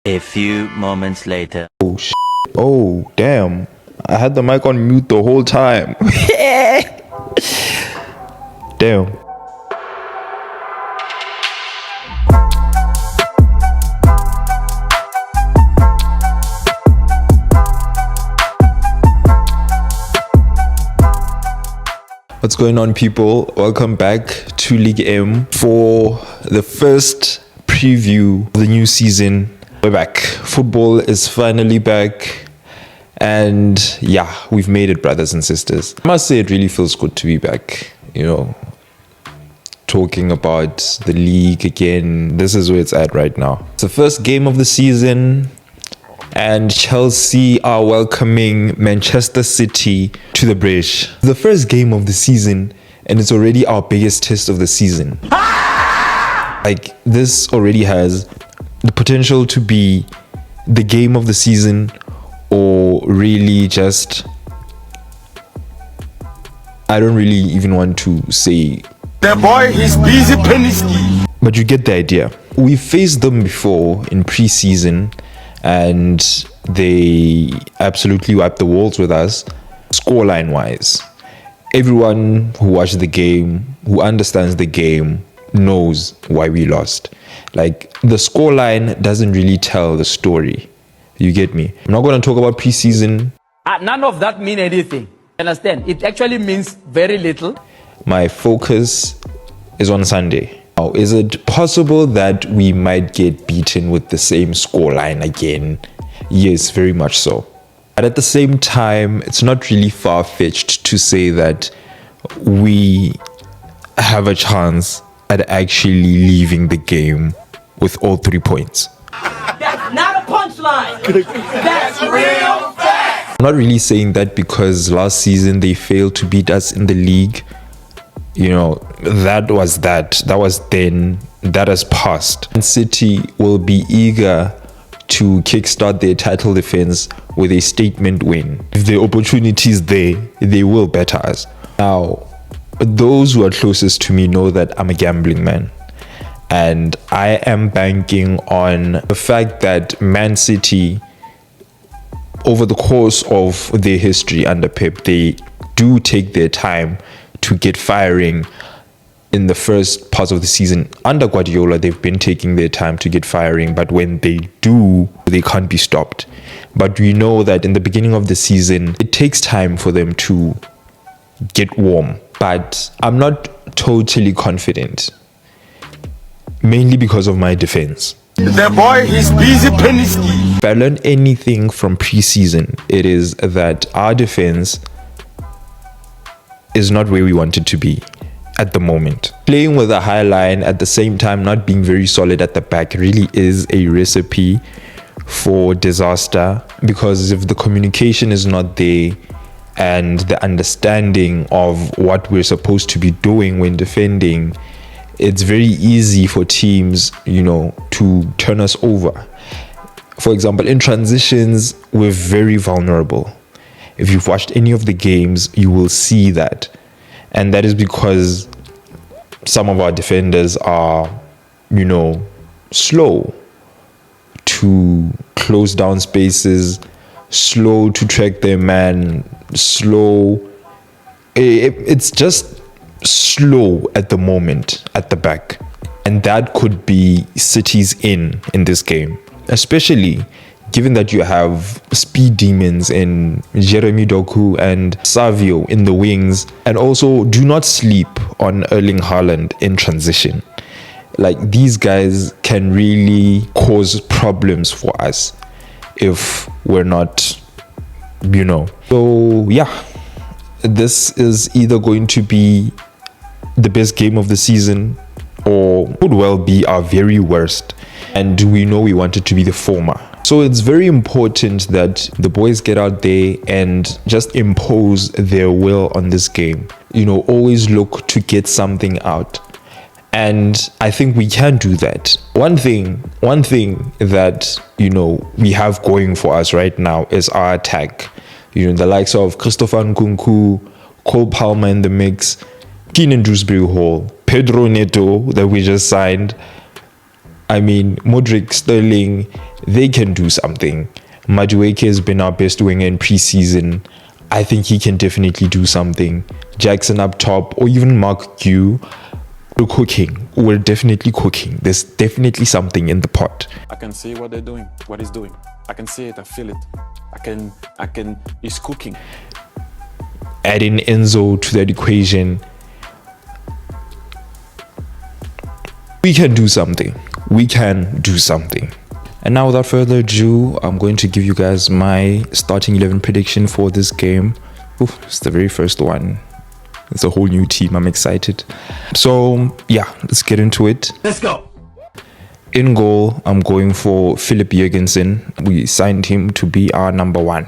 A few moments later. Oh, oh, damn. I had the mic on mute the whole time. Damn. What's going on, people? Welcome back to League M for the first preview of the new season. We're back. Football is finally back. And yeah, we've made it, brothers and sisters. I must say it really feels good to be back. You know, talking about the league again. This is where it's at right now. It's the first game of the season. And Chelsea are welcoming Manchester City to the Bridge. The first game of the season, and it's already our biggest test of the season. Like, this already has the potential to be the game of the season, or really just, I don't really even want to say. The boy is busy penny. But you get the idea. We faced them before in pre-season, and they absolutely wiped the walls with us, scoreline wise. Everyone who watched the game, who understands the game, knows why we lost. Like, the scoreline doesn't really tell the story. You get me? I'm not going to talk about preseason. None of that mean anything. Understand? It actually means very little. My focus is on Sunday. Now, is it possible that we might get beaten with the same scoreline again? Yes, very much so. But at the same time, it's not really far-fetched to say that we have a chance at actually leaving the game with all 3 points. That's not a punchline. That's real fact. I'm not really saying that because last season they failed to beat us in the league. You know, that was then, that has passed. And City will be eager to kickstart their title defense with a statement win. If the opportunity is there, they will better us. Now, those who are closest to me know that I'm a gambling man. And I am banking on the fact that Man City, over the course of their history under Pep, they do take their time to get firing. In the first part of the season under Guardiola, they've been taking their time to get firing, but when they do, they can't be stopped. But we know that in the beginning of the season, it takes time for them to get warm. But I'm not totally confident, mainly because of my defense. The boy is busy penny. If I learned anything from preseason, it is that our defense is not where we want it to be at the moment. Playing with a high line at the same time not being very solid at the back really is a recipe for disaster, because if the communication is not there and the understanding of what we're supposed to be doing when defending, it's very easy for teams, you know, to turn us over. For example, in transitions, we're very vulnerable. If you've watched any of the games, you will see that. And that is because some of our defenders are, you know, slow to close down spaces, slow to track their man, slow. It's just slow at the moment at the back. And that could be City's in this game, especially given that you have speed demons in Jeremy Doku and Savio in the wings. And also, do not sleep on Erling Haaland in transition. Like, these guys can really cause problems for us if we're not, you know. So yeah, this is either going to be the best game of the season or could well be our very worst. And we know we want it to be the former. So it's very important that the boys get out there and just impose their will on this game. You know, always look to get something out. And I think we can do that. One thing that, you know, we have going for us right now is our attack. You know, the likes of Christopher Nkunku, Cole Palmer in the mix, Keenan Dewsbury Hall, Pedro Neto that we just signed, I mean, Modric, Sterling, they can do something. Madueke has been our best winger in preseason. I think he can definitely do something. Jackson up top, or even Mark Q, we're cooking. We're definitely cooking. There's definitely something in the pot. I can see what they're doing, what he's doing. I can see it, I feel it. He's cooking. Adding Enzo to that equation, we can do something. We can do something. And now, without further ado, I'm going to give you guys my starting 11 prediction for this game. Oof, it's the very first one. It's a whole new team. I'm excited. So, yeah, let's get into it. Let's go. In goal, I'm going for Philip Jurgensen. We signed him to be our number one.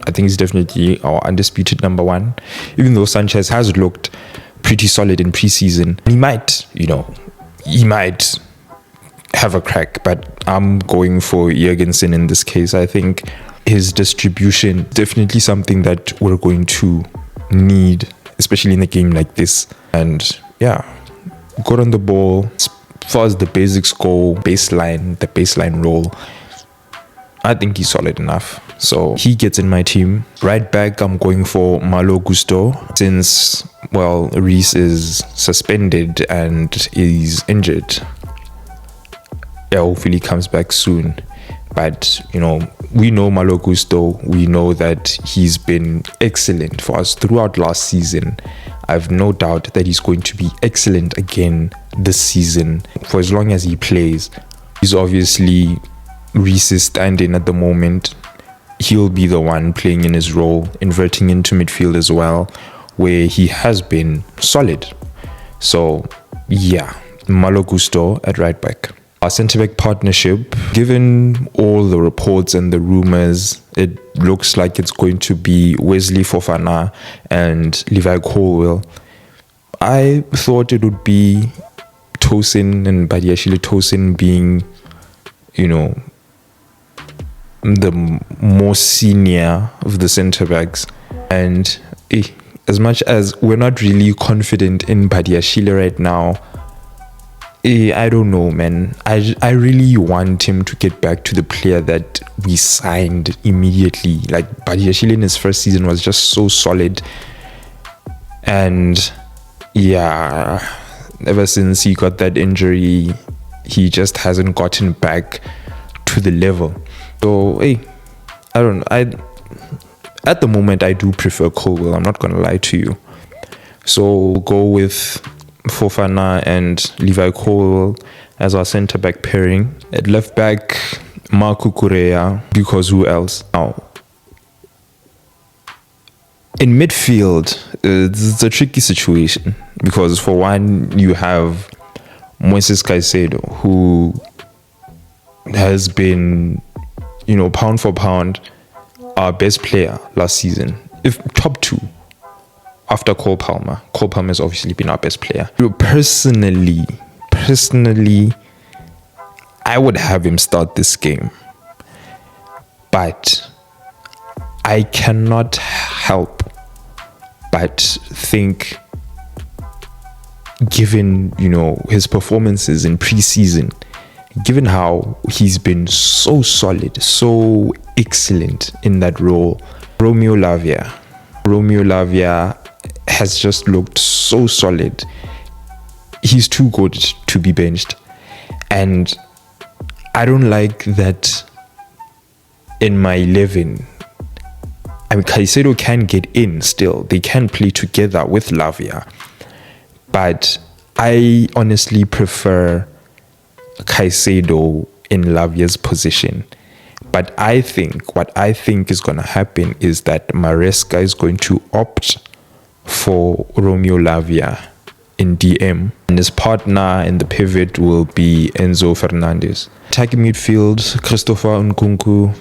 I think he's definitely our undisputed number one. Even though Sanchez has looked pretty solid in preseason, he might have a crack, but I'm going for Jurgensen in this case. I think his distribution definitely something that we're going to need, especially in a game like this. And yeah, good on the ball. As far as the basics go, the baseline role, I think he's solid enough. So he gets in my team. Right back, I'm going for Malo Gusto. Since, well, Reese is suspended and is injured. Yeah, hopefully he comes back soon. But, you know, we know Malo Gusto. We know that he's been excellent for us throughout last season. I have no doubt that he's going to be excellent again this season for as long as he plays. He's obviously Reese's stand-in at the moment. He'll be the one playing in his role, inverting into midfield as well, where he has been solid. So, yeah, Malo Gusto at right back. Our centre-back partnership, given all the reports and the rumours, it looks like it's going to be Wesley Fofana and Levi Colwill. I thought it would be Tosin and Badiashile Tosin being, you know, the more senior of the centre-backs. And as much as we're not really confident in Badiashile right now, I don't know, man. I really want him to get back to the player that we signed immediately. Like, Badiashile in his first season was just so solid. And yeah, ever since he got that injury, he just hasn't gotten back to the level. So, at the moment, I do prefer Colwill. I'm not going to lie to you. So, we'll go with Fofana and Levi Colwill as our centre-back pairing. At left-back, Marco Correa, because who else? Now, in midfield, it's a tricky situation because, for one, you have Moises Caicedo, who has been, you know, pound for pound, our best player last season. If top two after Cole Palmer. Cole Palmer has obviously been our best player. Personally, I would have him start this game. But I cannot help but think, given, you know, his performances in preseason, given how he's been so solid, so excellent in that role, Romeo Lavia has just looked so solid. He's too good to be benched. And I don't like that in my 11. I mean, Caicedo can get in still. They can play together with Lavia. But I honestly prefer Caicedo in Lavia's position. But what I think is going to happen is that Maresca is going to opt for Romeo Lavia in DM. And his partner in the pivot will be Enzo Fernandez. Attacking midfield, Christopher Nkunku,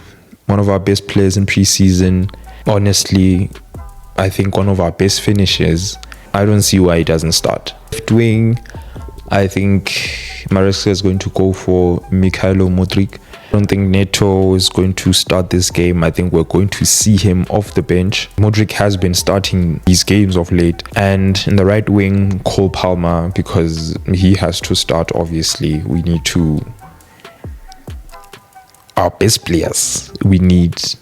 one of our best players in preseason. Honestly, I think one of our best finishers. I don't see why he doesn't start. Left wing, I think Maresca is going to go for Mikhailo Modric. I don't think Neto is going to start this game. I think we're going to see him off the bench. Modric has been starting these games of late. And in the right wing, Cole Palmer, because he has to start, obviously. We need to our best players. He needs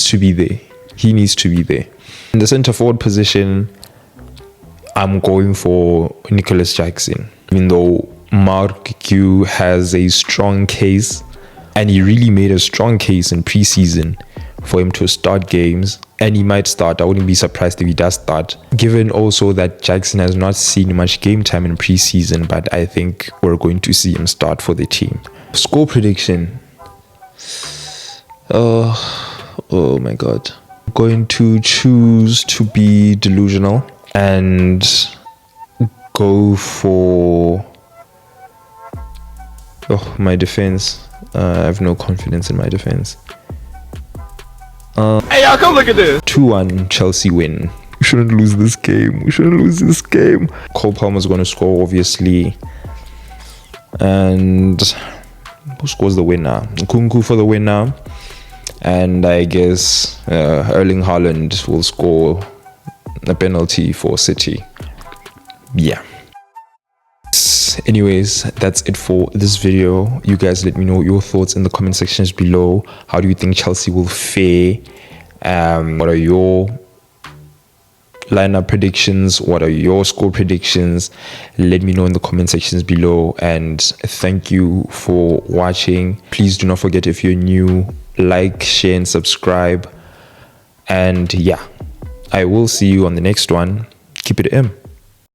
to be there. He needs to be there. In the center forward position, I'm going for Nicholas Jackson. Even though Mark Q has a strong case, and he really made a strong case in preseason for him to start games, and he might start. I wouldn't be surprised if he does start, given also that Jackson has not seen much game time in preseason, but I think we're going to see him start for the team. Score prediction. Oh my god. I'm going to choose to be delusional and go for my defense. I have no confidence in my defense. Hey, y'all, come look at this. 2-1 Chelsea win. We shouldn't lose this game. Cole Palmer's going to score, obviously. And who scores the winner? Nkunku for the winner. And I guess Erling Haaland will score a penalty for City. Yeah. Anyways, that's it for this video. You guys let me know your thoughts in the comment sections below. How do you think Chelsea will fare? What are your lineup predictions? What are your score predictions? Let me know in the comment sections below. And thank you for watching. Please do not forget, if you're new, like, share and subscribe. And yeah, I will see you on the next one. Keep it M.